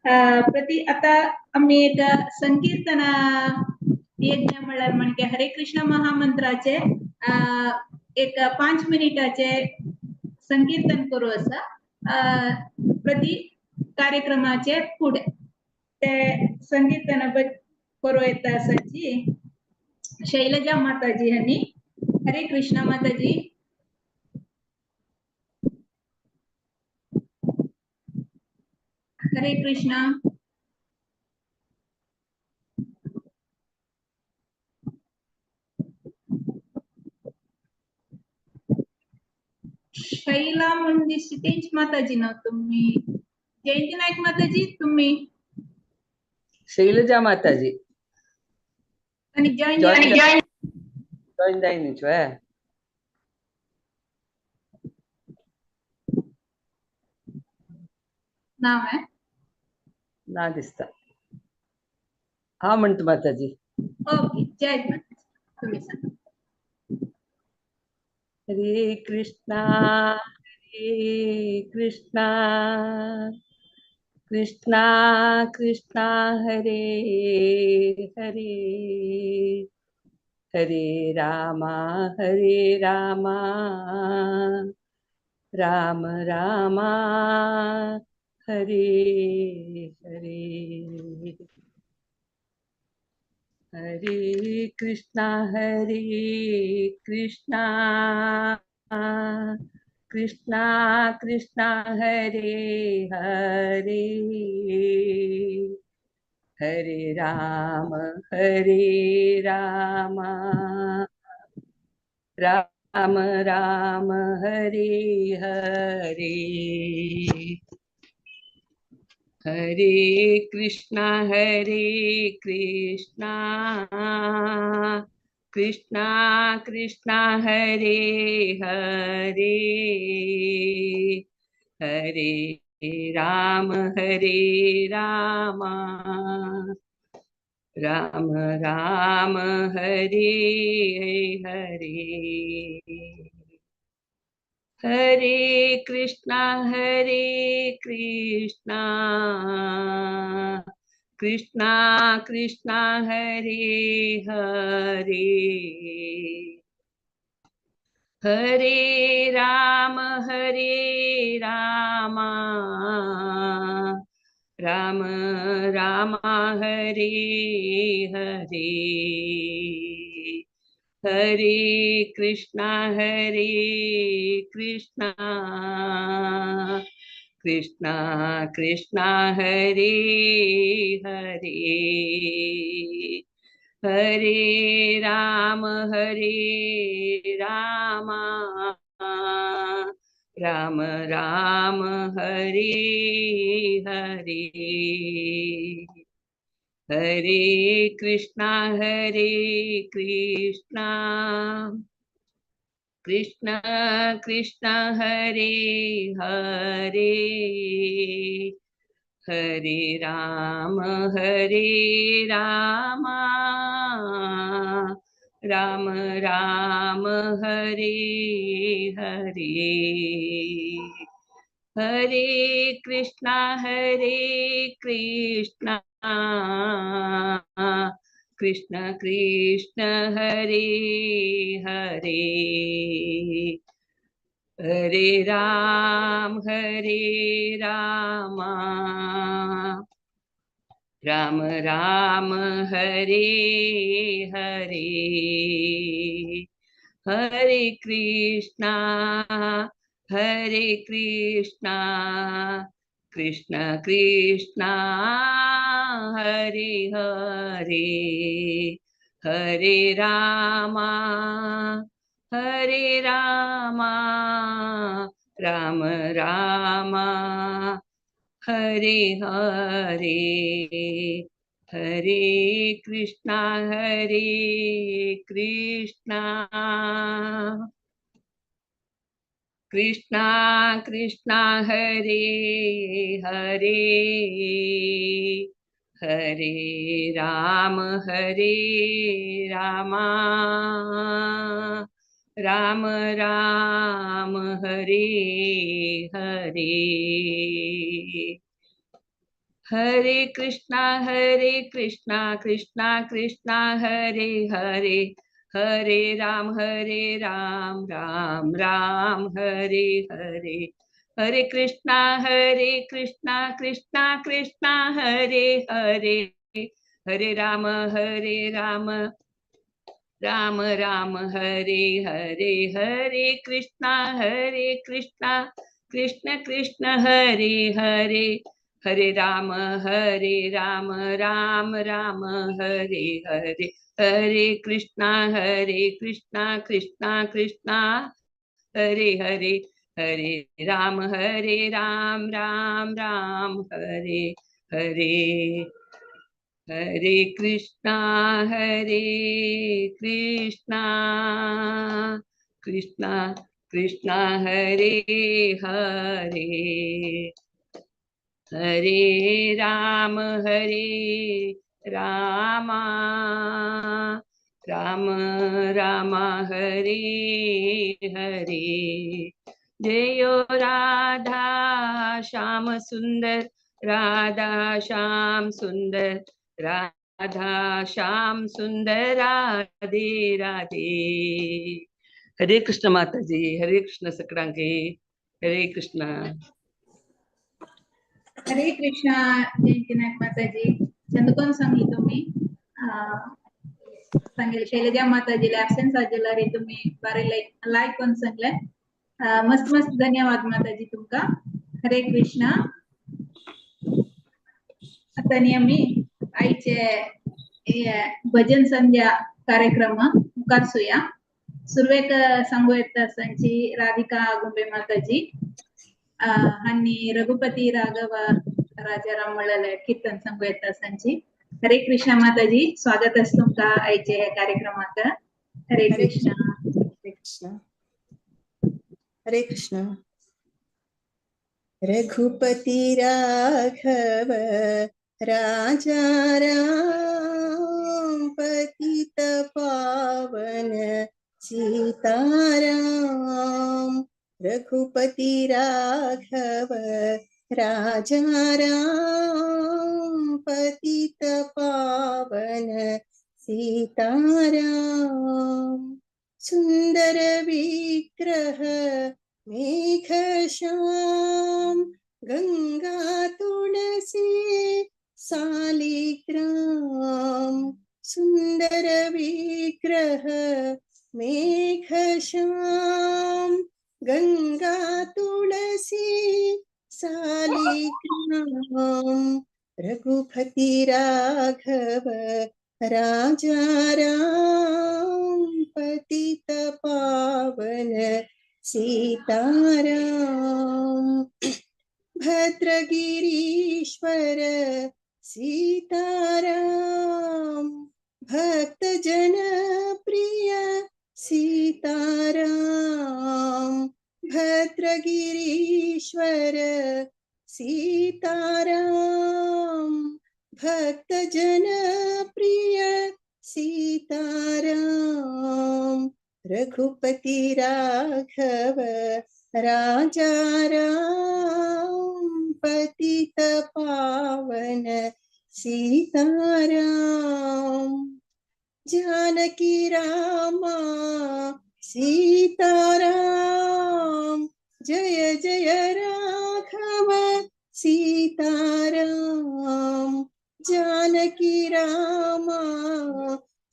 प्रति आता आम्ही एक संकीर्तन यज्ञ म्हणल्यार म्हणजे हरे कृष्ण महामंत्राचे एक 5 मिनिटाचे संकीर्तन करू असा प्रति कार्यक्रमाचे पुढे ते संकीर्तन करू येता असाची शैलजा माताजी यांनी हरे कृष्ण माताजी हरे कृष्ण शैला म्हणजे सितेंज माताजी ना तुम्ही जयंती नाईक माताजी तुम्ही शैलजा माताजी आणि जॉइन जायनी छे नाव आहे ना दिसता हा म्हणतो माताजी ओके जय माताजी तुम्ही सांगा हरे कृष्णा कृष्णा कृष्णा हरे हरे हरे रामा राम रामा हरे हरे हरे कृष्णा कृष्णा कृष्णा हरे हरे हरे राम राम राम हरे हरे हरे कृष्णा कृष्णा कृष्णा हरे हरे हरे राम राम राम हरे हरे हरे कृष्णा कृष्णा कृष्णा हरे हरे हरे राम राम राम हरे हरे हरे कृष्णा कृष्णा कृष्णा हरे हरे हरे राम राम राम हरे हरे हरे कृष्णा कृष्णा कृष्णा हरे हरे हरे राम राम राम हरे हरे हरे कृष्णा कृष्ण कृष्ण हरे हरे हरे राम राम राम हरे हरे हरे कृष्णा कृष्ण कृष्णा हरे हरे हरे रामा राम राम हरे हरे हरे कृष्णा कृष्णा कृष्णा हरे हरे हरे राम राम राम हरे हरे हरे कृष्णा कृष्णा कृष्णा हरे हरे, हरे राम राम राम हरे हरे। हरे कृष्णा कृष्णा कृष्णा हरे हरे, हरे राम राम राम हरे हरे। हरे कृष्णा कृष्ण कृष्ण हरे हरे, हरे राम राम राम हरे हरे। हरे कृष्णा कृष्णा कृष्णा हरे हरे, हरे राम राम राम हरे हरे। हरे कृष्णा कृष्णा कृष्णा कृष्णा हरे हरे, हरे राम रामा राम राम हरे हरे। जयो राधा श्याम सुंदर, राधा श्याम सुंदर, राधा श्याम सुंदर, राधे राधे। हरे कृष्ण माता जी, हरे कृष्ण सकरांगे, हरे कृष्ण। हरे कृष्णा जयंती नायक माताजी चंदकोन सांगली तुम्ही सांगेल शैलजा माताजी absence आजेला रे तुम्ही बारे लाईक कोण सांगले मस्त मस्त धन्यवाद माताजी तुमका। हरे कृष्णा। आता नियमी आईचे भजन संध्या कार्यक्रम मुखारसूया सुरवेक सांगू येता सांची राधिका गुंबे माताजी आणि रघुपती राघव राजाराम मळले कीर्तन सांगू येता सांची। हरे कृष्णा माताजी स्वागत असतो तुमका आईचे कार्यक्रमात। हरे हरे कृष्णा। हरे कृष्ण। हरे कृष्ण। रघुपति राघव राजा राम, पतित पावन सीताराम। रघुपति राघव राजा राम, पतित पावन सीताराम। सुंदर विग्रह मेघ श्याम, गंगा तुलसी सालिग्राम। सुंदर विग्रह मेघ श्याम, गंगा तुलसी सालिग्राम। रघुपति राघव राजा राम, पतित पावन सीताराम। भद्रगिरीश्वर सीताराम, भक्त जन प्रिय सीताराम। भद्रगिरीश्वर सीताराम, भक्त जन प्रिय सीताराम। रघुपति राघव राजा राम, पतित पावन सीताराम। जानकी रामा सीताराम, जय जय राघव सीताराम। जानकी रामा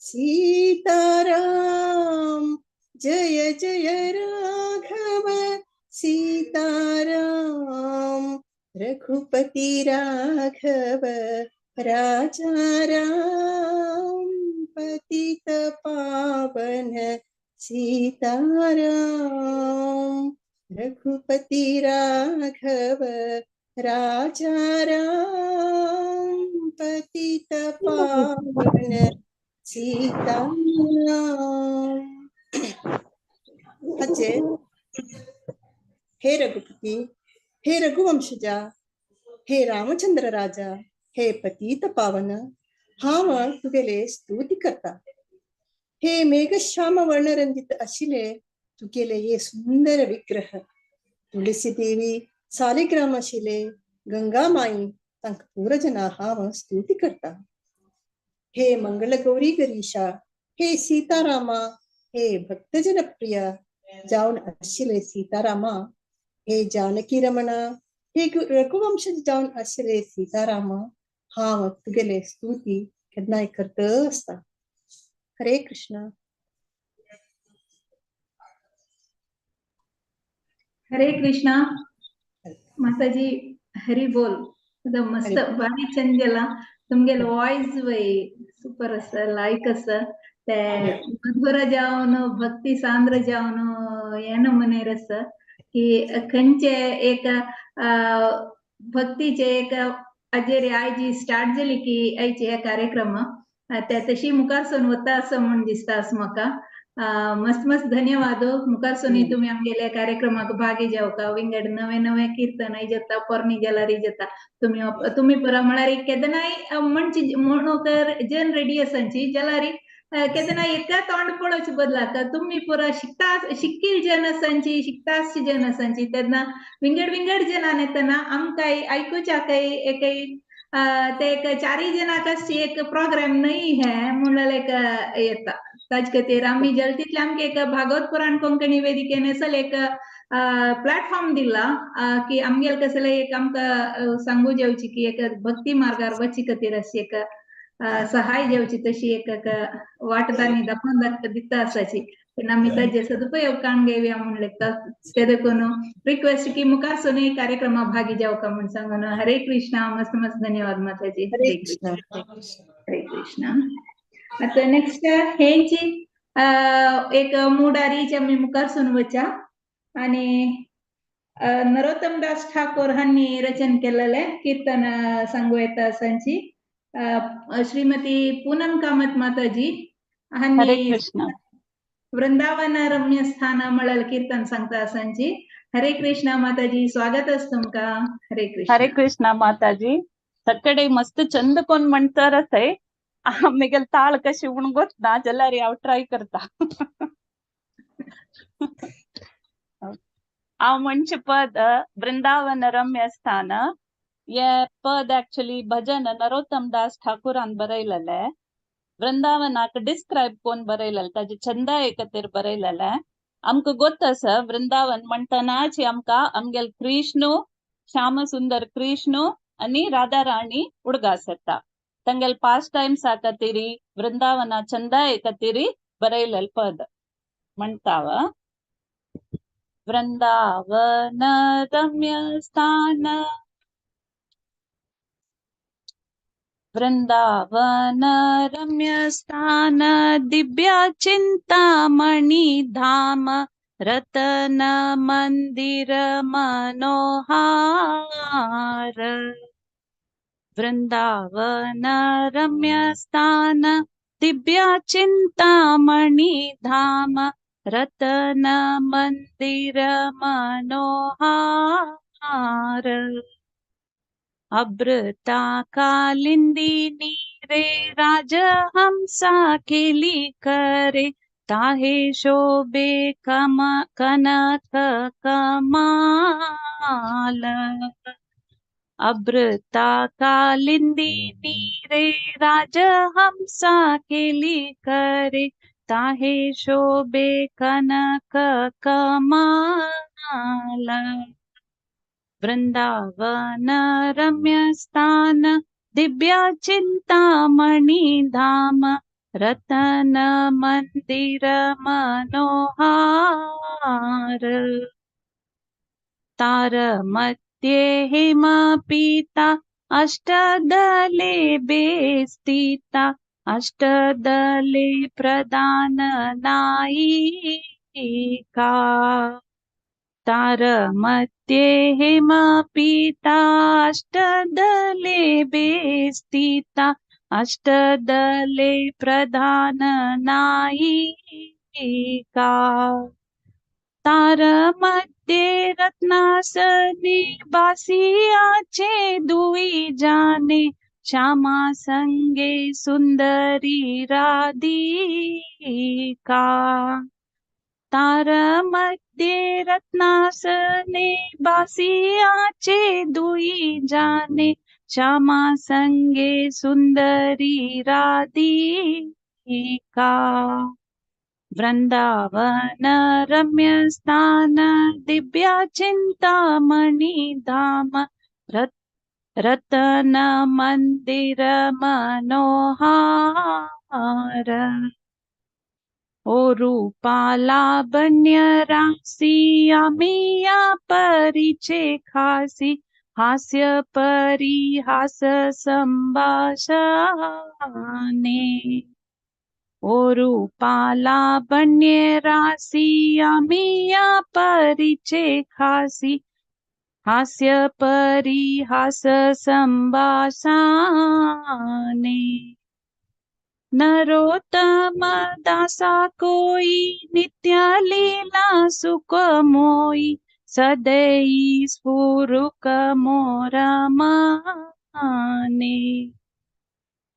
सीताराम, जय जय राघव सीताराम। रघुपति राघव राजा राम, पतित पावन सीताराम। रघुपति राघव राजा राम, पतित पावन सीताराम। अच्छे हे रघुपति, हे रघुवंशजा, हे रामचंद्र राजा, हे पतित पावन, हांव तुगेले स्तुती करता। हे मेघश्याम वर्णरंजित आशिले तुगेले हे सुंदर विग्रह। तुलसी देवी सालिग्राम आशिले, गंगा माई तांकां पुरो जना हांव स्तुती करता. हे मंगलगौरी गरीशा, हे सीतारामा, हे भक्तजन प्रिया जावन आशिल्ले सीतारामा, हे जानकी रमणा, हे रघुवंश जावन आशिल्ले सीतारामा, हांव तुगेले स्तुती केन्नाय करता आसता. हरे कृष्ण. हरे कृष्णा. माताजी हरी बोल. मस्त बारी चंद गेला तुमगे वॉइस वय सूपर अस लायक अस ते मधुर जावन भक्ती सांद्र जावन येन मनेर अस की खंयचे एक भक्तीचे एक अजेरी आयजी स्टार्ट जाली की आयचे हे कार्यक्रम ते तशी मुखार सोन वता असं म्हण दिसता अस म्हाका. मस्त मस्त धन्यवाद. मुखार सोनी तुम्ही आमगेल्या कार्यक्रमाक भागी जावका विंगड नवे नवे कीर्तन जाता पोरणी जलारी जाता तुम्ही परा म्हळ्यार केदनाय म्हणची म्हणोकर जन रेडी आसांची जलारी केदनाय एका तोंड पळोवचे बदलाक तुम्ही पुरा शिक्कील जन आसांची शिकतास जन आसांची तेन्ना विंगड विंगड जनान येतना आमकांय आयकुच्याकय एकय ते एक 4 जनांची एक प्रोग्राम नाही है म्हणून एक येता ताज खातीर आमी जल्दीतले आमके एक भागवत पुराण कोंकणी वेदिकेन असल एक प्लॅटफॉर्म दिला की आमगेल कसले एक आमकां सांगू जेवची की एक भक्ती मार्गार वची खातीर अशी एक सहाय जेवची तशी एक वाटदानी दाखोवन दिता आसाची पण आमी ताजे सदुपयोग काण घेवया म्हूण लेखता ते देखून रिक्वेस्ट की मुखार सोनी कार्यक्रमा भागी जावका म्हूण सांगून हरे कृष्णा. मस्त मस्त धन्यवाद माताजी. हरे कृष्ण. हरे कृष्णा. आता नेक्स्ट हेंची एक मुडारीची आमी मुखार सोन वचा आणि नरोत्तम दास ठाकूर हांनी रचन केलेले कीर्तन सांगू येता सांची श्रीमती पूनम कामत माताजी हांनी वृंदावन रम्य स्थान मळल कीर्तन सांगता सांची. हरे कृष्णा माताजी. स्वागत अस तुमका. हरे कृष्ण. हरे कृष्णा माताजी. सकडे मस्त चंद कोण म्हणतर असे मिगल ताळ कशी उणगोत ना जलारी हांव ट्राय करता. हांव म्हणचे पद वृंदावन रम्य स्थान ये पद एक्चुअली भजन नरोत्तम दास ठाकूरान बरयलेले. वृंदावनाक डिस्क्राईब कोण बरयलेले ताजे छंदा खातीर बरयलेले. आमकां गोत आसा वृंदावन म्हणटनाच आमकां आमगेल कृष्ण श्याम सुंदर कृष्ण आणि राधा राणी उडगास येता. तांगेल पास्ट टाइम्स खातीर वृंदावना छंदा खातीर बरयलेले पद म्हणटाव. वृंदावन रम्य स्थान वृंदावन रम्य स्थान दिव्य चिंतामणि धाम रतन मंदिर मनोहार. वृंदावन रम्य स्थान दिव्य चिंतामणि धाम रतन मंदिर मनोहार. अमृता कालिंदी रे राजहंसा केली करे ताहे शोभे कनक कमाल. अमृता कालिंदी रे राजहंसा केली करे ताहे शोभे कनक कमाल. वृंदावन रम्य स्थान दिव्य चिंतामणि धाम रतन मंदिर मनोहार. तार मध्ये हेम पीता अष्टदले बेस्थिता अष्टदले प्रदान नायिका. तार मध्ये हेम पीता अष्टदले बेस्थिता अष्टदले प्रधान नायिका. तार मध्ये रत्नासनी बासियाचे दुई जाने श्यामा संगे सुंदरी राधिका. तार मध्ये रत्नासने बासियाचे दुई जाने श्यामा संगे सुंदरी राधिका वृंदावन रम्य स्थान दिव्या चिंतामणि धाम रतन मंदिर मनोहार ओ रूपालावण्य राशि अमिया परिचय खासी हास्य परिहास संभाषणे ओ रूपालावण्य राशि अमिया परिचय खासी हास्य परिहास संभाषणे नरोत्तम दासा कोई नित्य लीला सुख मोई सदैव स्फुरुक मोर माने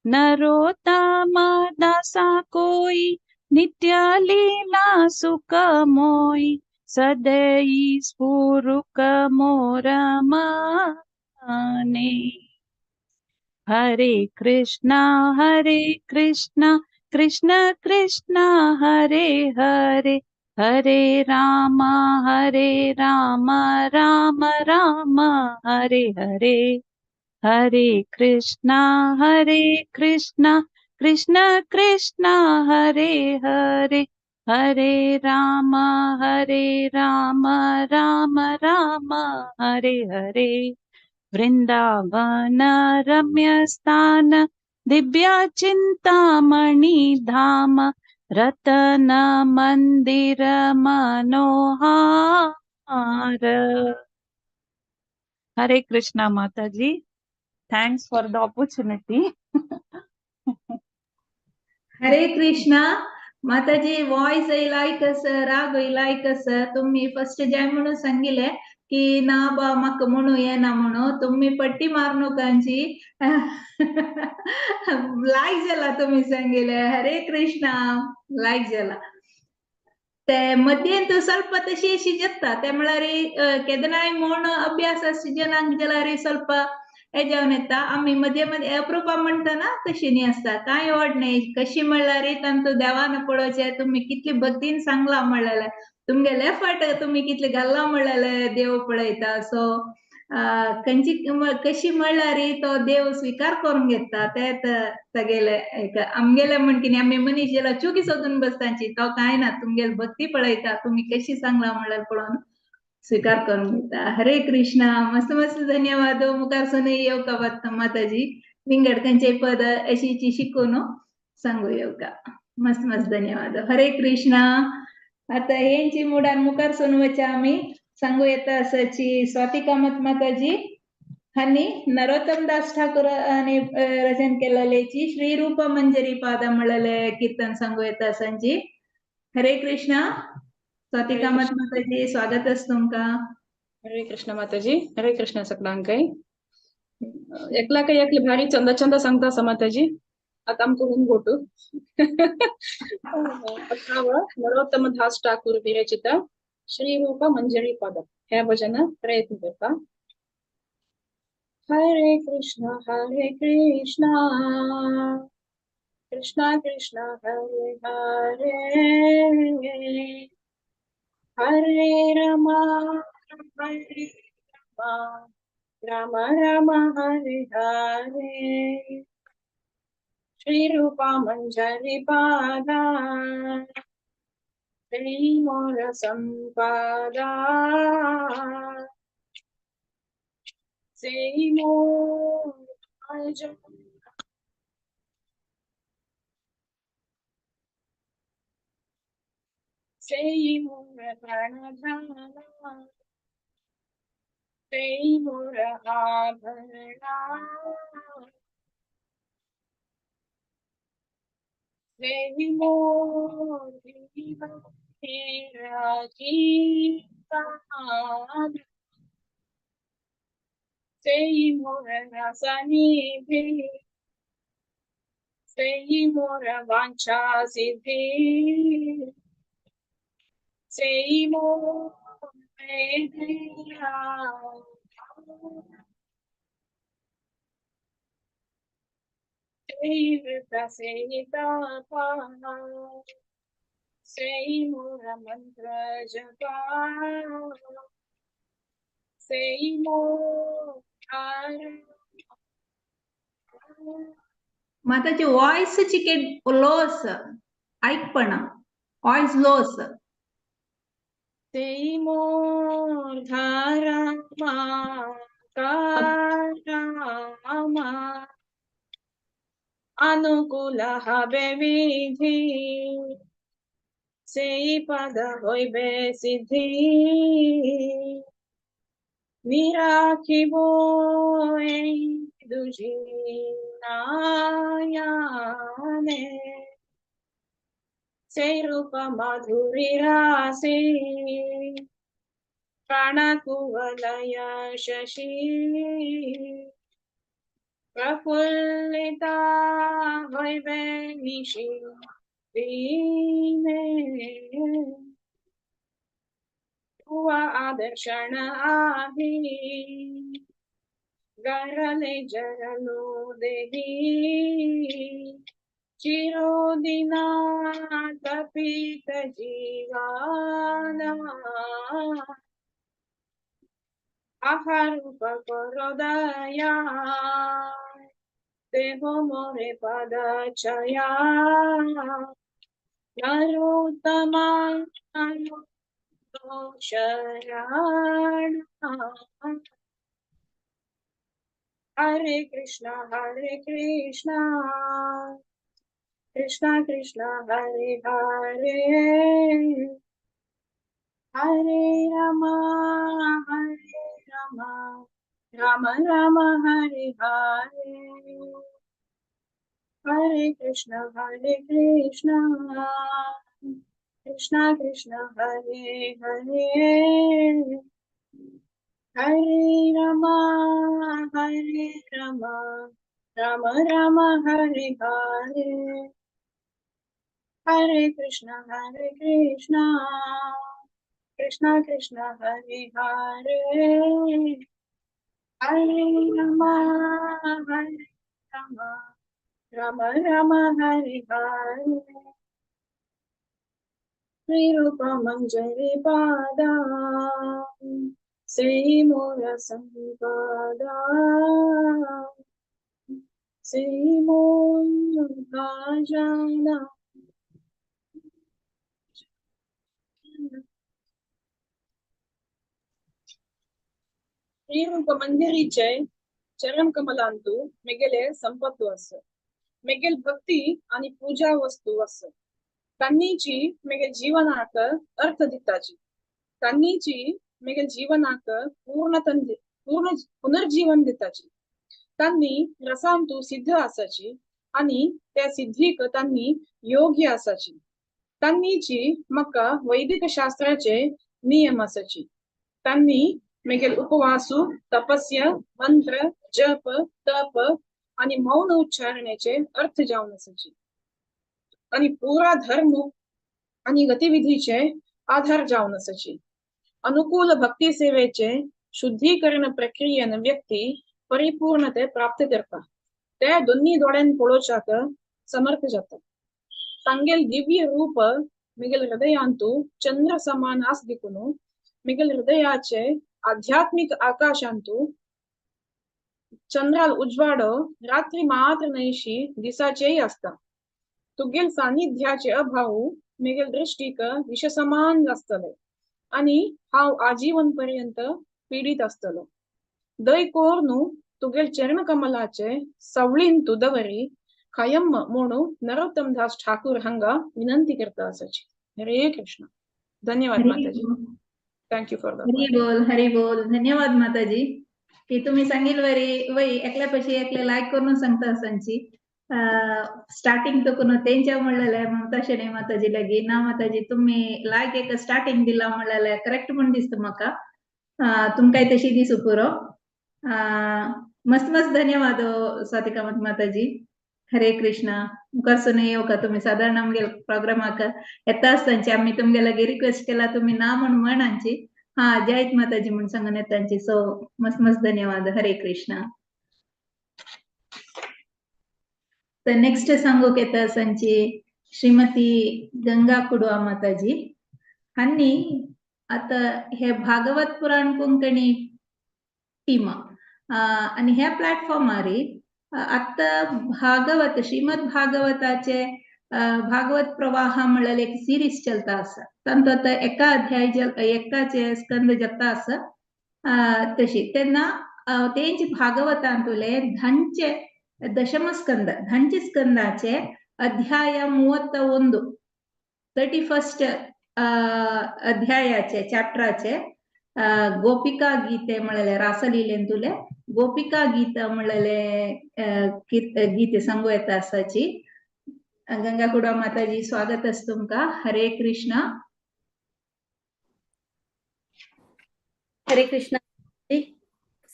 नरोत्तम दासा कोई नित्य लीला सुख मोई सदैव स्फुरुक मोर माने हरे कृष्णा कृष्ण कृष्ण हरे हरे हरे राम राम राम हरे हरे हरे कृष्णा कृष्ण कृष्ण हरे हरे हरे राम राम राम हरे हरे वृंदावन रम्य स्थान दिव्या चिंतामणि धाम रतन मंदिर मनोहार हरे कृष्णा माता जी थैंक्स फॉर द ऑपॉर्चुनिटी हरे कृष्णा माताजी वॉइस येयलाय कसं राग येयलाय कसं तुम्ही फर्स्ट जय म्हणून सांगिले की ना बा म्हाका म्हणू येना म्हणून तुम्ही पट्टी मारनो कांची लायक जाला तुम्ही सांगिले हरे कृष्णा लायक जाला ते मध्येंतू ಸ್ವಲ್ಪ तशी शिजता ते म्हळ्यारी केदनाय म्हण अभ्यास शिजनांक जाल्यार ಸ್ವಲ್ಪ जावन येता आम्ही मध्ये मध्ये अप्रुपा म्हणता ना तशी न्ही असता काय ओड नाही कशी म्हणल्यार तांतू देवान पळोवचे तुम्ही कितली भक्तीन सांगला म्हणलेले तुमगेले फाट तुम्ही कितले घालला म्हणलेले देव पळयता सो खंयची कशी म्हणल्यार तो देव स्वीकार करून घेता ते तेगेले आमगेले म्हण की आम्ही मनीस जेला चुकी सोदून बसतांची तो काय ना तुमगेले भक्ती पळयता तुम्ही कशी सांगला म्हणल्यार पळोवन स्वीकार करून घेता हरे कृष्णा मस्त मस्त धन्यवाद मुखार सोने येऊ का बात माताजी विंगडकांचे पद अशीची शिकून सांगू येऊ का मस्त मस्त धन्यवाद हरे कृष्णा आता यांची मुडान मुखार सोन वचा आम्ही सांगू येता असची स्वाती कामत माताजी हानी नरोत्तम दास ठाकूर आणि रचन केलेलीची श्री रूप मंजरी पाद म्हणलेले कीर्तन सांगू येता सांजी हरे कृष्णा स्वाती कामत माताजी स्वागत असतो तुमका हरे कृष्ण माताजी हरे कृष्ण सगळ्यांकय एकला काही एकले भारी चंदा चंदा सांगता सा माताजी आता आमको होऊन गोटू नरोत्तम दास ठाकूर विरचित श्री रूप मंजरी पद हे भजन प्रयत्न करता हरे कृष्ण कृष्ण कृष्ण हरे हरे हरे रमा हरे राम राम हरे हरे श्री रूपा मंजरी पादा श्री मोर संपादा से मोर से मोर प्रणधाना से मोर आभरणा से मोर राजीव से मोर रसनी भी से मोर वांछा सिद्धि से मोर सेई वृता सेई तपा सेई मोर मंत्र जपा सेई मोर माताची वॉइस चिके लो आसा ऐकपणा वॉइस लो आसा सेई मोर धारामा कारामा अनुकूल habe विधि सेई पद होइबे सिद्धि निराखिबो दुजी नायाने सेई रूप माधुरी रासी प्राणकुवलय शशी प्रफुल्लिता होइबे निशी दीने तुआ आदर्शन आही गरले जरलो देही चिरोदिना तपित जीवाना आहारूप करोदया देहो मोरे पदचया नरोत्तमा शरण हरे कृष्णा कृष्णा कृष्णा हरे हरे हरे रामा राम राम हरे हरे हरे कृष्णा कृष्णा कृष्णा हरे हरे हरे राम राम राम हरे हरे हरे कृष्णा कृष्णा कृष्णा हरे हरे हरे राम राम राम हरे हरे श्री रूप मंजरी पादा सेई मोर संपदा सेई मोर भजना श्रीरूप मंदिरीचे चरण कमलांतू मेगेले संपत्तू अस मेगेल भक्ती आणि पूजा वस्तू अस तांनीची मेगेल जीवनाक अर्थ दिताची तांनीची मेगेल जीवनाक पूर्ण पुनर्जीवन दिताची तांनी रसांतू सिद्ध आसाची आणि त्या सिद्धीक तांनी योग्य आसाची तांनीची मका वैदिक शास्त्राचे नियम आसाची तांनी मेगेल उपवासू तपस्या मंत्र जप तप आणि मौन उच्चारण्याचे अर्थ जाऊन असायचे आणि पुरा धर्म आणि गतिविधीचे आधार जाऊन असायचे अनुकूल भक्ती सेवेचे शुद्धीकरण प्रक्रियेन व्यक्ती परिपूर्णते प्राप्त करता त्या दोन्ही दोळ्यान पळोवच्याक समर्थ जाता तांगेल दिव्य रूप मेगेल हृदयांतू चंद्र समान आस दिकुनु मेगेल हृदयाचे आध्यात्मिक आकाशांतू चंद्राल उज्वाडो रात्री मात्र नैशी दिसाचेही असता तुगेल सानिध्याचे अभाव मेगेल दृष्टीक विषसमान असतले आणि हाव आजीवन पर्यंत पीडित असतलो दय कोरनु तुगेल चरण कमलाचे सवळीन तुदवरी खयम मोणू नरोत्तम दास ठाकूर हंगा विनंती करता असाची हरे कृष्ण धन्यवाद माताजी थँक्यू फॉर द हरी बोल धन्यवाद माताजी की तुम्ही सांगिल वरी एकल्यापाशी एकले लायक करून सांगता असांची स्टार्टिंग तो कोण तेंच्या म्हणलेले ममता शेणे माताजी लगी ना माताजी तुम्ही लायक एक स्टार्टिंग दिला म्हणलेले करेक्ट म्हण दिसत म्हाका तुमकां तशी दिसू पुरो मस्त मस्त धन्यवाद स्वातिका माताजी हरे कृष्णा मुखार सुने येऊ का तुम्ही साधारण आमगे प्रोग्रामाक येता आसतांची आम्ही तुमगे लगे रिक्वेस्ट केला तुम्ही ना म्हणांची हा जयत माताजी म्हणून सांगून येतांची सो मस्त मस्त धन्यवाद हरे कृष्णा तर नेक्स्ट सांगूक येता सांची श्रीमती गंगा कुडवा माताजी हांनी आता हे भागवत पुराण कोंकणी टीम आणि ह्या प्लॅटफॉर्मार आता भागवत श्रीमद भागवताचे भागवत प्रवाह म्हणल्यार एक सिरीज चलता आसा तांतूं आता एका अध्याय एकाचे स्कंद जगता आसा तशी तेन्ना तेंची भागवतांतुले धांचे दशमस्कंद धांचे स्कंदाचे अध्याय 31 31st अध्यायाचे चॅप्टराचे गोपिका गीते म्हणलेले रासलीलेंतुले गोपिका गीत म्हणलेले गीते सांगू येता आसाची गंगा कुडवा माताजी स्वागत असतं तुमका हरे कृष्ण हरे कृष्ण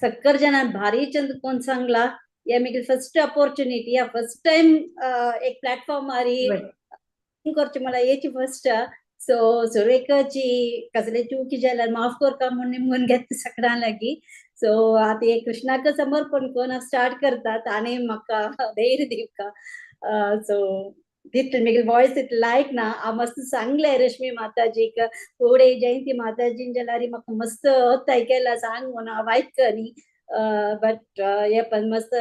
सक्कर जन भारी चंद कोण सांगला या मेरे फर्स्ट अपॉर्च्युनिटी या फर्स्ट टाइम एक प्लॅटफॉर्म मारी करचे मला याची फर्स्ट सो सुरेखाची कसले चूकी जाल्यार माफ करता म्हणून घेत सगळ्यां लागी सो आता हे कृष्णाक समर्पण कोण स्टार्ट करतात आणि म्हाका धैर्य दिवका सो तितले मेरे वॉइस इट लायक ना हांव मस्त सांगले रश्मी माताजीक फुडें जयंती माताजीन जाल्यार म्हाका मस्त केला सांग म्हणून हांव आयकनी बट हे पण मस्त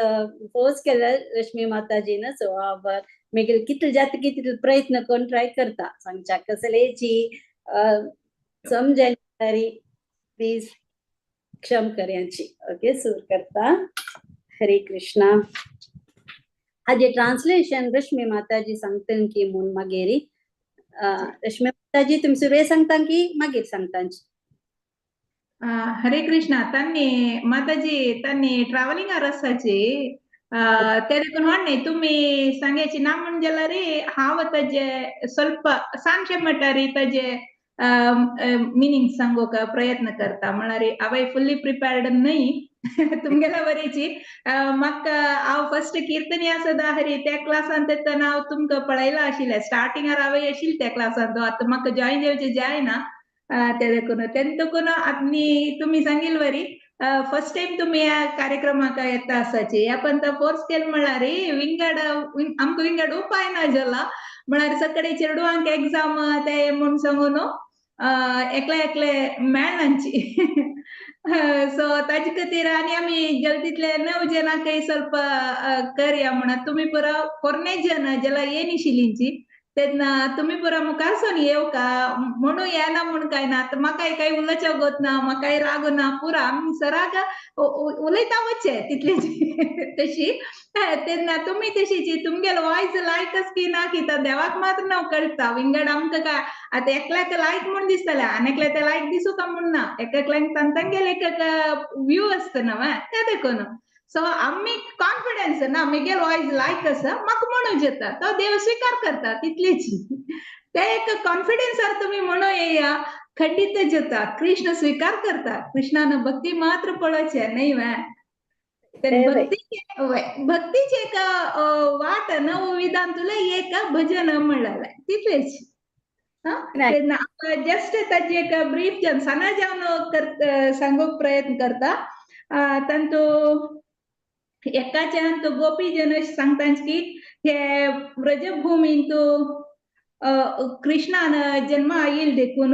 फोर्स केला रश्मी माताजीन सो हांव मेरे कितले जाता कितले प्रयत्न करून ट्राय करता सांगच्या कसलेची समजायरी प्लीज क्षम कर्यांची ओके सुरू करता हरे कृष्णा हाजे ट्रान्सलेशन रश्मी माताजी सांगता की म्हूण मागेरी रश्मी माताजी तुमी सुरवेळ सांगता की मागीर सांगतांची हरे कृष्ण तांणी माताजी तांणी ट्रॅव्हलिंगार आसाची ते देखून व्हडले तुम्ही सांगायची ना म्हणजे जाल्यार हांव ताजे ಸ್ವಲ್ಪ सांगचे म्हणटारी ताजे मिनिंग सांगूक प्रयत्न करता म्हळ्यार हांव फुल्ली प्रिपेर्ड न्हय तुमगेल्या बरीची म्हाका हांव फर्स्ट कीर्तनी आसता हरी त्या क्लासान तेन्ना हांव तुमकां पळयला आशिल्लें स्टार्टिंगार हांव आशिल्लें त्या क्लासान तो आतां म्हाका जॉइन जावचें जायना ते देखून तेन्ना आनी तुमी सांगिल्ले बरी फर्स्ट टाइम तुम्ही या कार्यक्रमाक येता आसाची आपण तर फोर्स केलं म्हळ्यार विंगड आमकां विंगड उपाय ना जाला म्हळ्यार सकाळी चेडवांक एग्जाम ते म्हूण सांगून एकले एकले मेळनांची सो ताजे खातीर आनी आमी जल्दीतले 9 जनांकय ಸ್ವಲ್ಪ करया म्हणून तुम्ही पुरो 4 जन जाल्यार येनिशिल्लींची तेन्ना तुम्ही पुरा मुखारसून येवका म्हणून येना म्हूण काय ना म्हाकाय काही उलोवचें गोत ना म्हाकाय राग ना पुरा आमी सराक उलयता वच्चे तितलीच तशी तेन्ना तुमी तशीची तुमगेलो वॉयस लायकच की ना की देवाक मात्र नाव कळटा विंगड आमकां काय आतां एकल्याक लायक म्हूण दिसतलें आनी एकल्या ते लायक दिसूं का म्हूण ना एकल्याक तांतांगेले एक व्यू आसता न्हय ते देखून सो आमी कॉन्फिडन्स ना मेगेल वॉयस लायक आसा म्हाका म्हणूं येता तो देव स्वीकार करता तितलीच ते एक कॉन्फिडन्सार तुम्ही म्हणून येया खंडित जाता कृष्ण स्वीकार करता कृष्णानं भक्ती मात्र पळोवचे न्हय भक्तीचे एक वाट नव विधान तुला एक भजन म्हणलें तितलेच जस्ट ताजी एक ब्रीफ जन सना जावन सांगूक प्रयत्न करता तांतू एकाच्यान तो गोपी जन सांगता की हे व्रजभूमींतू कृष्णान जन्म आयिल्ल देखून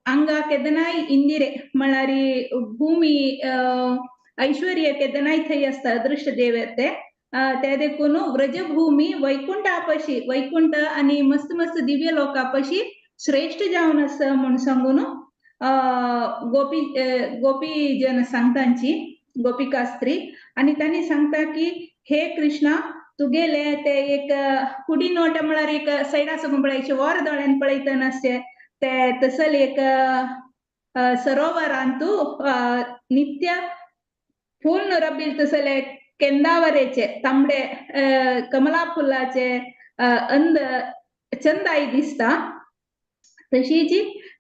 हांगा केदनाय इंदिरे म्हळ्यार भूमी ऐश्वर्य केदनाय थंय आसता अदृश्ट देवते ते देखून व्रजभूमी वैकुंठापशी वैकुंठ आनी मस्त मस्त दिव्य लोकापशी श्रेष्ठ जावन आसा म्हूण सांगून गोपी जन सांगतांची गोपिका स्त्री आणि तांणी सांगता की हे कृष्णा तुगेले ते एक कुडी नोट म्हळ्यार एक सायडा सकून पळयचे वर दोळ्यान पळयता नासते ते तसल एक सरोवरान तू नित्य फूल नरबिल तसले केंदावरेचे तांबडे कमला फुलाचे अंद चंदाई दिसता तशीच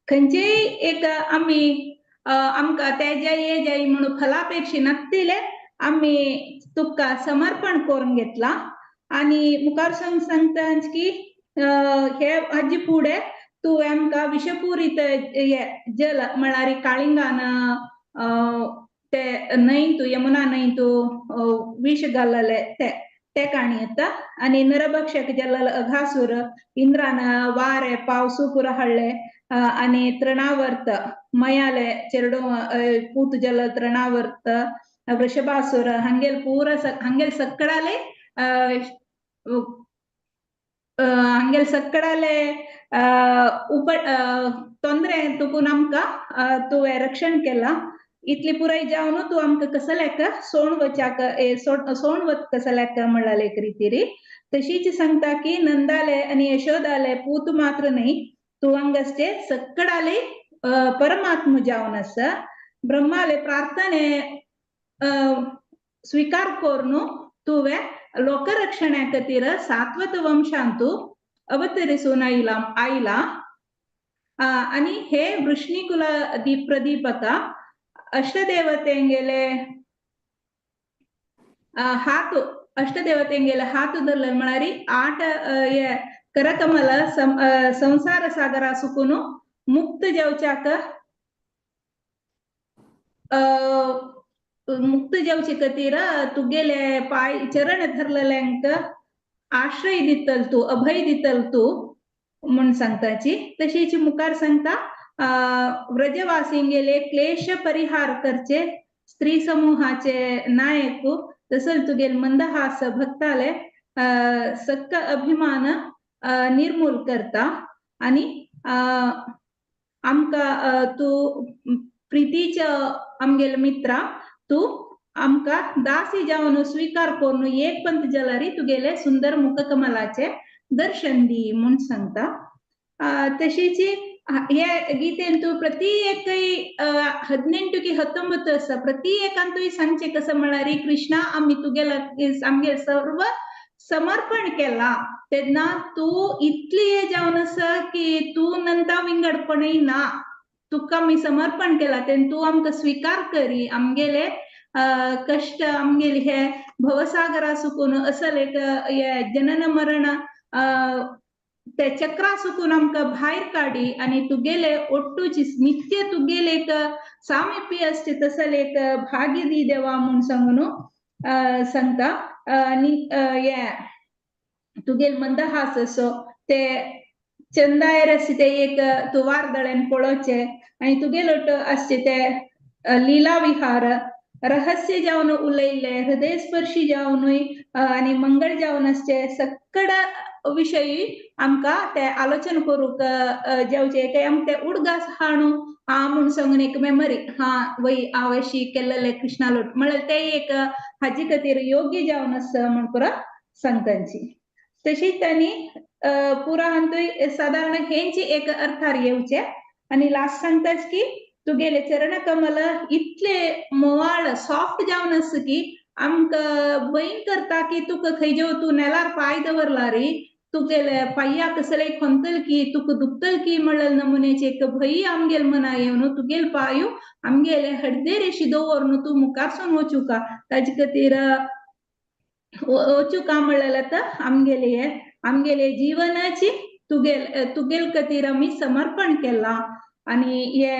खंयचेय एक आमी आमकां तेज्या ये जाय म्हणून फलापेक्षी नासतिले आमी तुका समर्पण करून घेतला आणि मुखार सांगता की हे हाजे फुडें तू आमकां विषपूरित जल म्हळ्यार काळिंगान ते न्हंय तू यमुना न्हंय तू विष घालले ते ते ಕಾಣಿಯುತ್ತ आणि नरभक्षक जल्ल घासूर इंद्रान वारे पावसू पुरा हळ्ळे आणि तृणावर्त मयाले ಚೆರಡು पूत जल तृणावर्त वृषभासुर हंगेल पूर हंगेल सक्कडाले हंगेल सक्कडाले उप ತೊಂದ್ರೆ तुकू आमका तुवे रक्षण केला इतली पुराई जावन तू आमका कसल्याक सोण वचाक सोण वत कसल्याक म्हणले एक रीतीरी तशीच सांगता की नंदाले आणि यशोदाले पूत मात्र नाही तू हंगस्टे सक्कडाले परमात्म जावन आसा ब्रह्माले प्रार्थने स्वीकार करून तुवे लोकरक्षणा खातीर सात्वत वंशांतू अवतरिसून आयला आणि हे वृष्णीकुल प्रदीपका अष्टदेवतेंगेले हात अष्टदेवतेंगेले हात धरले म्हणारी 8 करकमल संसार सागरा सुकून मुक्त जेवच्याक मुक्त जेवचे खातीर तुगेले पाय चरण धरलेल्यांक आश्रय दितल तू अभय दितल तू म्हण सांगताची तशीच मुखार सांगता व्रजवासींगेले क्लेश परिहार करचे स्त्री समूहाचे नायक तसं तुगेल मंदहास भक्ताले सक्क अभिमान निर्मूल करता आणि आमका तू प्रीतीच्या आमगेल मित्रा तू आमका दासी जावन स्वीकार करून एक पंत जलारी तुगेले सुंदर मुख कमलाचे दर्शन दी म्हणून सांगता तशीच हे गीतेन तू प्रति एक 18 की 19 आसा प्रति एकांतूय सांगचे कसं म्हणारी कृष्णा आम्ही तुगेला आमगे सर्व समर्पण केला तेन्ना तू इतली हे जावन आसा की तू नंता विंगडपणय ना तुका मी समर्पण केला तेन तू आमकां स्वीकार करी आमगेले कष्ट आमगेले हे भवसागरा सुकून असल एक जनन मरण ते चक्रा सुकून आमकां भायर काडी आणि तुगेले ओट्टूची नित्य तुगेले एक सामिप्य असते तसल एक भाग्य दी देवा म्हणून सांगून सांगता आणि तुगेल मंदहास असो ते चंदायर असते ते एक तू वारदळेन पळोवचे आणि तुगेलो असते ते लीला विहार रहस्य जावन उलयले हृदयस्पर्शी जावनूय आणि मंगळ जावन असते सक्कड विषयी आमका ते आलोचन करूक जेवचे काही आमचे उडगास हाणू म्हणून सांगून एक मेमरी वय आवशी केलेले कृष्णा लोट म्हळ्यार ते एक हाजी खातीर योग्य जावन आसा म्हण पुरा सांगतांची तशीच त्यांनी पुरा हांतूय साधारण हेंची एक अर्थार येवचे आणि लास्ट सांगताच की तुगेले चरण कमल इतले मोवाळ सॉफ्ट जावन आसा की आमकां भंय करता की तुका खंयच्यो तू नेलार पाय दवरला रे तुगेले पाय्या कसले खोंतल की तुका दुखतल की म्हणले नमुन्याचे एक भंय आमगेल मना येवन तुगेल पायो आमगेले हड्डे रेशी दवरून तू मुखारसून वचू का ताजे खातीर वचू का म्हणलें तर आमगेले जीवनाची तुगेल खातीर आमी समर्पण केला आणि हे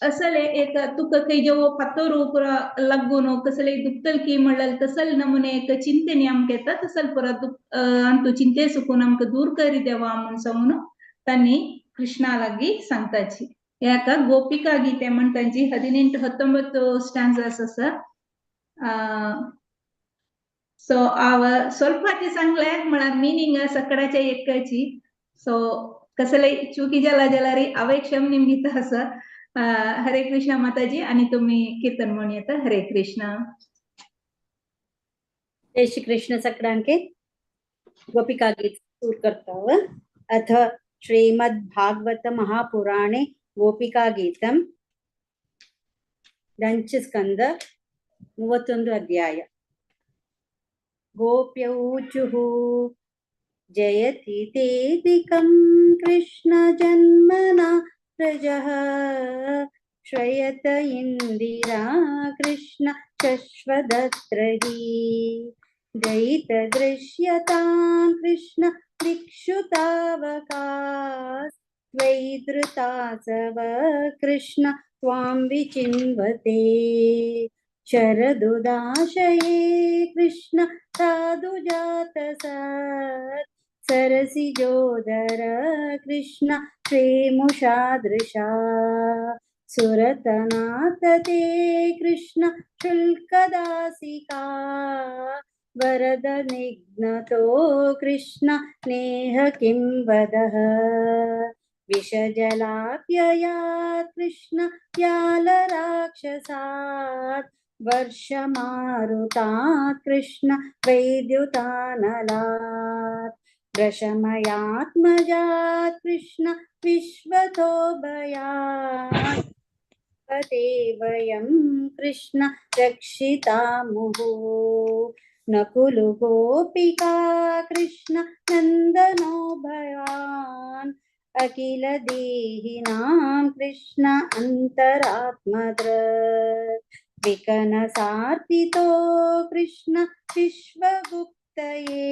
असले एक तुका खंयच्यो फातर पुरा लागून कसले दुखतल की म्हणलें तसल नमुने एक चिंतेनी आमकां येता तसल पुरा तू चिंते सुकून आमकां दूर करी देवा म्हणून सांगून तांणी कृष्णा लागीं सांगताची याका गोपिका गीते म्हणटांची 18-19 स्टॅन्झास आसा सो स्वल्पाची सांगले म्हळ्यार मिनींग सकडाच्या एकची सो कसले चुकी जाला जाल्यार अवेक्षम निमित्त आसा हरे कृष्ण माताजी आणि तुम्ही कीर्तन म्हणून येता हरे कृष्ण जय श्री कृष्ण सगळ्यांके गोपिका गीत सूर करता अथ श्रीमद् भागवत महापुराणे गोपिका गीतम पंचस्कंद 31 अध्याय गोप्यौचुः जयति तेदिकं कृष्ण जन्मना प्रजः श्रयत इंदिरा कृष्ण शश्वदत्रहि दयित दृश्यतां कृष्ण दिक्षुतावकाश त्वयि धृतासव कृष्ण त्वां विचिन्वते शरदुदाशये कृष्ण साधुजातसत् सरसिजोदर कृष्ण प्रेमुषादृशा सुरतनाथ ते कृष्ण शुल्कदासिका वरद निघ्नतो कृष्ण नेह किं वदः विषजलाप्ययात् कृष्ण व्यालराक्षसात् वर्षमारुतात् कृष्ण वैद्युतानलात् वृषमयात्मजात् कृष्ण विश्वतो भयात् ते वयं कृष्ण रक्षितामुः नकुलो गोपिका कृष्ण नन्दनो भवान् अखिल देहिनां कृष्ण अन्तरात्मदृक् विकनसार्पितो कृष्ण विश्वगुप्तये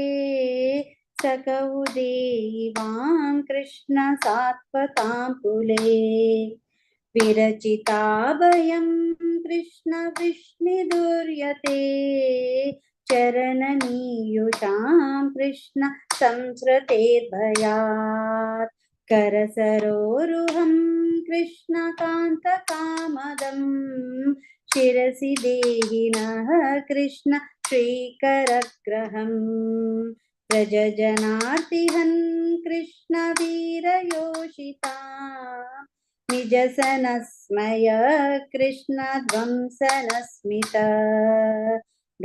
सकौ देवां कृष्ण सात्वतां कुले विरचिताभयं कृष्ण विष्णुदुर्यते चरणनीयुषां कृष्ण संसृते भयात् करसरोरुहं कृष्ण कान्तकामदं शिरसि देहिनः कृष्ण श्रीकरग्रहम् व्रजजनार्तिहन् कृष्ण वीरयोषिता निजसनस्मय कृष्ण ध्वंसनस्मित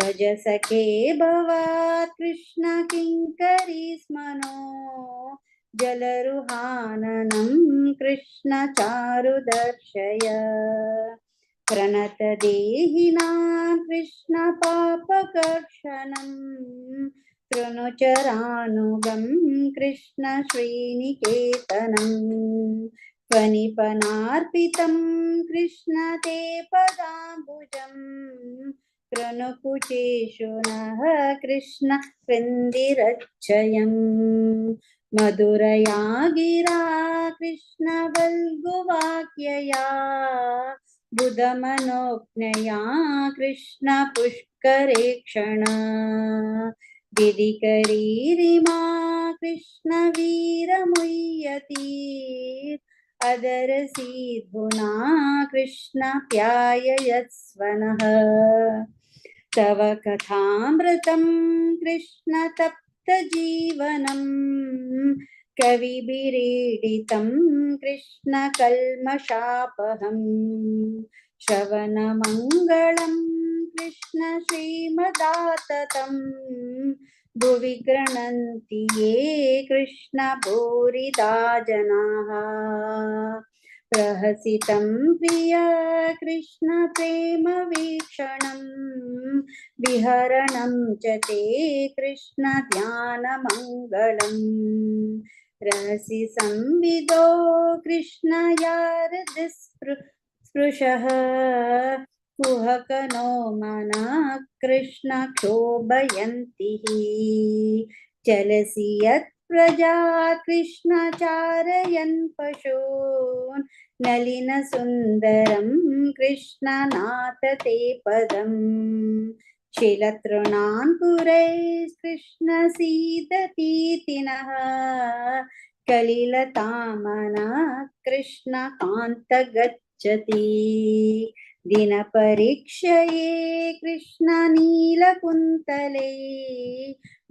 भज सखे भवात् कृष्ण किङ्करी स्मनो जलरुहाननं कृष्ण चारुदर्शय प्रणत देहिनां कृष्ण पापकर्षणं तृणुचरानुगं कृष्ण श्रीनिकेतनम् फणिपनार्पितं कृष्ण ते पदाम्बुजं कृणुकुचेषु नः कृष्ण कृन्दिरच्छयम् मधुरया गिरा कृष्ण वल्गुवाक्यया बुधमनोज्ञया कृष्ण पुष्करे क्षण गिरिकरीरिमा कृष्ण वीरमुह्यति अदरसीद्भुना कृष्ण प्याययत्स्वनः तव कथामृतं कृष्ण तप्तजीवनं कविभिरीडितं कृष्ण कल्मषापहम् श्रवणमङ्गलं कृष्ण श्रीमदाततं भुवि गृह्णन्ति ये कृष्ण भूरिदा जनाः प्रहसितं प्रिय कृष्ण प्रेम वीक्षणं विहरणं च ते कृष्ण ध्यानमङ्गलम् रहसि संविदो कृष्ण यारदिस्पृशः कुहकनो मनः कृष्ण क्षोभयन्ति चलसि यत् प्रजा कृष्ण चारयन् पशून् नलिन सुन्दरं कृष्ण नाथ ते पदम् शिलतृणान् पुरैः कृष्ण सीदतीतिनः कलिलतामनः कृष्ण कान्त गच्छति दिनपरीक्षये कृष्ण नीलकुन्तले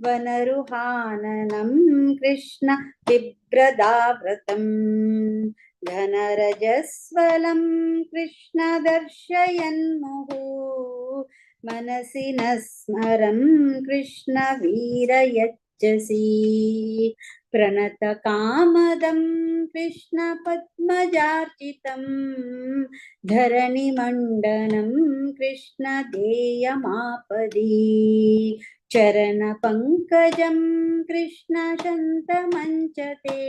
वनरुहाननं कृष्ण बिभ्रदाव्रतम् घनरजस्वलं कृष्ण दर्शयन्मुहुः मनसि न स्मरं कृष्ण वीरयच्छसि प्रणतकामदं कृष्ण पद्मजार्चितं धरणिमण्डनं कृष्ण ध्येयमापदि चरणपङ्कजं कृष्ण शन्तमञ्चते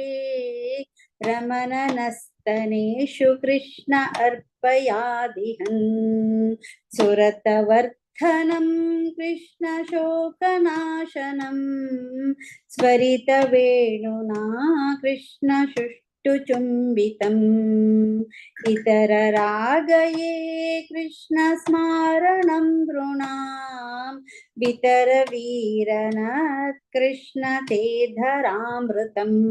रमणनस्तनेषु कृष्ण अर्पयादिहन् सुरतवर्धनं कृष्ण शोकनाशनं स्वरितवेणुना कृष्ण पट्टुचुम्बितम् इतररागये कृष्णस्मारणं नृणां वितरवीरनाथ कृष्ण ते धरामृतम्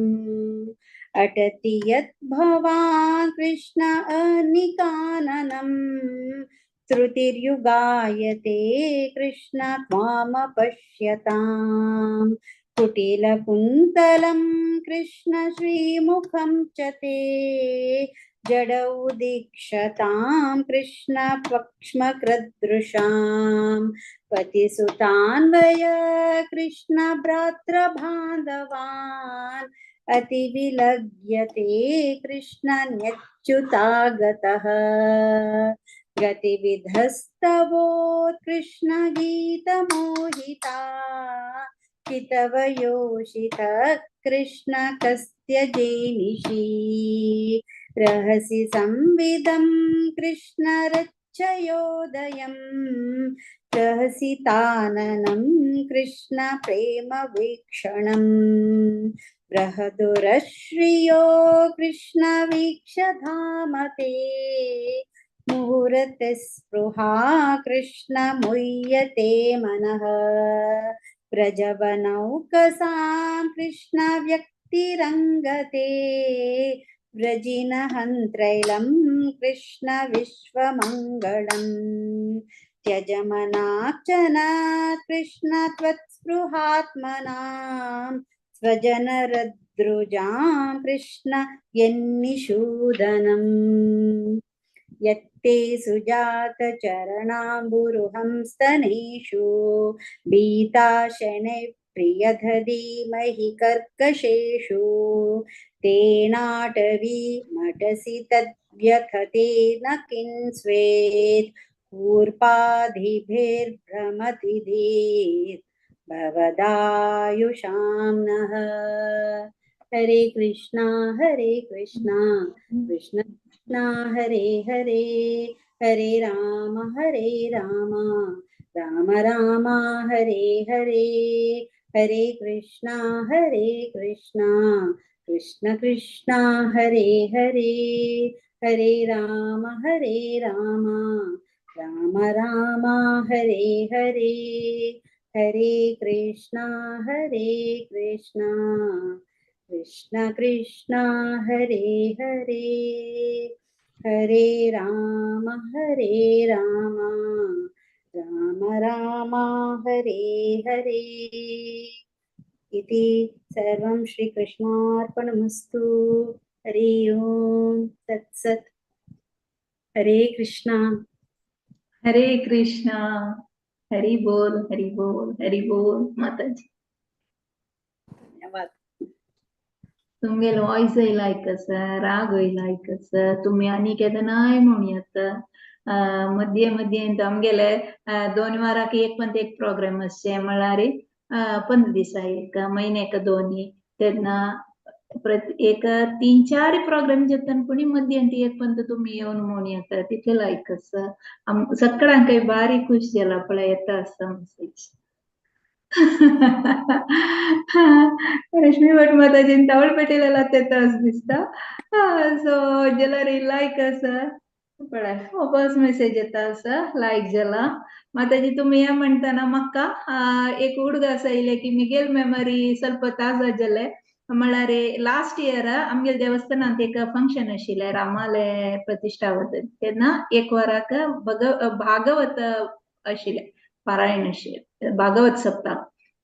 अटति यत् भवान् कृष्ण अनिकाननम् श्रुतिर्युगायते कृष्ण त्वामपश्यताम् कुटिलकुन्तलं कृष्ण श्रीमुखं च ते जडौ दीक्षतां कृष्ण पक्ष्मकृदृशाम् पतिसुतान्वय कृष्ण भ्रातृबान्धवान् अतिविलग्यते कृष्ण न्यच्युतागतः गतिविधस्तवोत्कृष्ण गीतमोहिता हितवयोषित कृष्ण कस्त्यजेनिषि रहसि संविदं कृष्ण रक्षयोदयम् रहसि ताननं कृष्ण प्रेम वीक्षणम् बृहदुरश्रियो कृष्ण वीक्षधामते मुहुरतिस्पृहा कृष्ण मुह्यते मनः व्रजवनौकसां कृष्ण व्यक्तिरङ्गते व्रजिनहन्त्रैलं कृष्ण विश्वमङ्गलम् त्यजमनार्चना कृष्ण त्वत्स्पृहात्मनां स्वजनरद्रुजां कृष्ण यन्निषूदनम् यत्ते सुजातचरणाम्बुरुहंस्तनेषु भीताशनैः प्रियधीमहि कर्कशेषु तेनाटवी मटसि तद्व्यथते न किन्स्वेत् कूर्पाधिभिर्भ्रमति धीर् भवदायुषां नः हरे कृष्णा कृष्ण कृष्ण हरे हरे हरे राम राम राम हरे हरे हरे कृष्णा कृष्ण कृष्ण हरे हरे हरे राम राम राम हरे हरे हरे कृष्णा कृष्ण कृष्ण हरे हरे हरे राम राम राम हरे हरे इति सर्वं श्रीकृष्णार्पणमस्तु हरि ओम तत्सत् हरे कृष्णा हरि बोल माताजी धन्यवाद तुमगेल वॉइस येयलाय कसं राग येयलाय कसं तुम्ही आनी केदां नाय म्हणूयात मध्य आमगेले 2 वरांक एक पंत एक प्रोग्राम आसचे म्हळ्यार 15 दिसा एक म्हयन्याक 2 तेन्ना एक 3-4 प्रोग्राम जातात पण मध्यांती एक पंत तुम्ही येवन म्हणूयात तिथे लायक आसा सगळ्यांक बारी खुश जाला पळय येता आसा मेसेज रश्मी भट माताजीन तावळ पेटेला तेता दिसता सो जाल्यार लायक आसा पळय बस मेसेज येता आसा लायक जाला माताजी तुम्ही हे म्हणटाना म्हाका एक उडग आसा इले की मिगेल मेमरी ಸ್ವಲ್ಪ ताजा जाले म्हळ्यार लास्ट इयर आमगेल देवस्थानांत एक फंक्शन आशिल्लें रामाले प्रतिश्ठावत तेन्ना एक वराक भागवत आशिल्लें पारायण आशिल्लें भागवत सप्ताक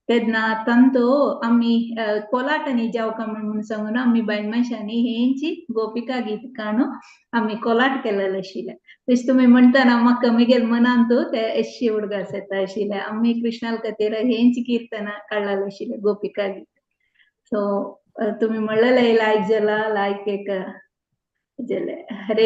तेन्ना तांतो आमी कोलाटांनी जावका म्हणून सांगून आमी बायल मनशांनी हेंची गोपिका गीत काणू आमी कोलाट केलेले आशिल्ले तशें तुमी म्हणटाना म्हाका म्हगेल मनांत ते अशी उडगास येता आशिल्ले आमी कृष्णाल खातीर हेंची कीर्तनां काडलेले आशिल्ले गोपिका गीत सो तुम्ही म्हणलेले लायक जाला लायक एक जाले हरे